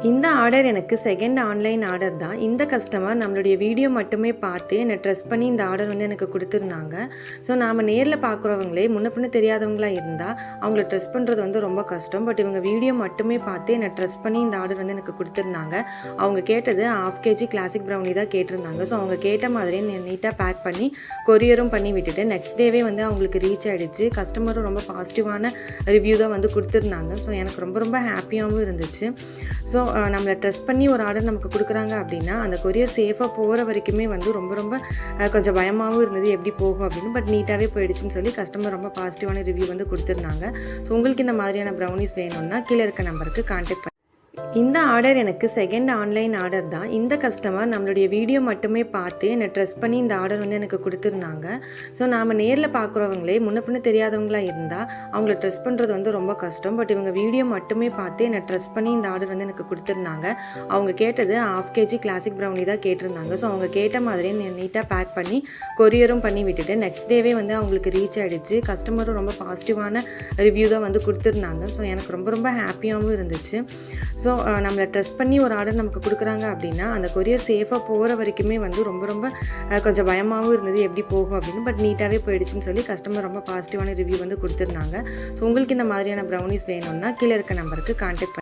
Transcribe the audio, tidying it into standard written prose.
இந்த ஆர்டர் எனக்கு second online order தான். இந்த கஸ்டமர் நம்மளுடைய வீடியோ மட்டுமே பார்த்து என்னை ட்ரெஸ் பண்ணி இந்த ஆர்டர் வந்து எனக்கு கொடுத்துருந்தாங்க. ஸோ நாம் நேரில் பார்க்குறவங்களே முன்ன பின்ன தெரியாதவங்களாக இருந்தால் அவங்கள ட்ரெஸ் பண்ணுறது வந்து ரொம்ப கஷ்டம். பட் இவங்க வீடியோ மட்டுமே பார்த்து என்னை ட்ரெஸ் பண்ணி இந்த ஆர்டர் வந்து எனக்கு கொடுத்துருந்தாங்க. அவங்க கேட்டது 1/2 kg கிளாசிக் ப்ரௌனி தான் கேட்டிருந்தாங்க. ஸோ அவங்க கேட்ட மாதிரியே நீட்டாக பேக் பண்ணி கொரியரும் பண்ணி விட்டுட்டு நெக்ஸ்ட் டேவே வந்து அவங்களுக்கு ரீச் ஆகிடுச்சு. கஸ்டமரும் ரொம்ப பாசிட்டிவான ரிவ்யூ தான் வந்து கொடுத்துருந்தாங்க. ஸோ எனக்கு ரொம்ப ரொம்ப ஹாப்பியாகவும் இருந்துச்சு. ஸோ நம்மளை ட்ரெஸ் பண்ணி ஒரு ஆர்டர் நமக்கு கொடுக்குறாங்க அப்படின்னா அந்த கொரியர் சேஃபாக போகிற வரைக்குமே வந்து ரொம்ப ரொம்ப கொஞ்சம் பயமாகவும் இருந்தது எப்படி போகும் அப்படின்னு. பட் நீட்டாகவே போயிடுச்சுன்னு சொல்லி கஸ்டமர் ரொம்ப பாசிட்டிவான ரிவ்யூ வந்து கொடுத்துருந்தாங்க. ஸோ உங்களுக்கு இந்த மாதிரியான ப்ரௌனிஸ் வேணும்னா கீழே இருக்க நம்பருக்கு கான்டாக்ட் பண்ணி. இந்த ஆர்டர் எனக்கு செகண்ட் ஆன்லைன் ஆர்டர் தான். இந்த கஸ்டமர் நம்மளுடைய வீடியோ மட்டுமே பார்த்து என்னை ட்ரெஸ் பண்ணி இந்த ஆர்டர் வந்து எனக்கு கொடுத்துருந்தாங்க. ஸோ நாம் நேரில் பார்க்குறவங்களே முன்ன பின்ன தெரியாதவங்களாக இருந்தால் அவங்கள ட்ரெஸ் பண்ணுறது வந்து ரொம்ப கஷ்டம். பட் இவங்க வீடியோ மட்டுமே பார்த்து என்னை ட்ரெஸ் பண்ணி இந்த ஆர்டர் வந்து எனக்கு கொடுத்துருந்தாங்க. அவங்க கேட்டது 1/2 kg கிளாசிக் ப்ரௌனி தான் கேட்டிருந்தாங்க. ஸோ அவங்க கேட்ட மாதிரியே நீட்டாக பேக் பண்ணி கொரியரும் பண்ணி விட்டுட்டு நெக்ஸ்ட் டேவே வந்து அவங்களுக்கு ரீச் ஆகிடுச்சு. கஸ்டமரும் ரொம்ப பாசிட்டிவான ரிவ்யூ தான் வந்து கொடுத்துருந்தாங்க. ஸோ எனக்கு ரொம்ப ரொம்ப ஹாப்பியாகவும் இருந்துச்சு. ஸோ நம்மளை ட்ரெஸ் பண்ணி ஒரு ஆர்டர் நமக்கு கொடுக்குறாங்க அப்படின்னா அந்த கொரியர் சேஃபாக போகிற வரைக்குமே வந்து ரொம்ப ரொம்ப கொஞ்சம் பயமாகவும் இருந்தது எப்படி போகும் அப்படின்னு. பட் நீட்டாகவே போயிடுச்சுன்னு சொல்லி கஸ்டமர் ரொம்ப பாசிட்டிவான ரிவ்யூ வந்து கொடுத்துருந்தாங்க. ஸோ உங்களுக்கு இந்த மாதிரியான ப்ரௌனிஸ் வேணும்னா கீழே இருக்க நம்பருக்கு கான்டாக்ட் பண்ணி.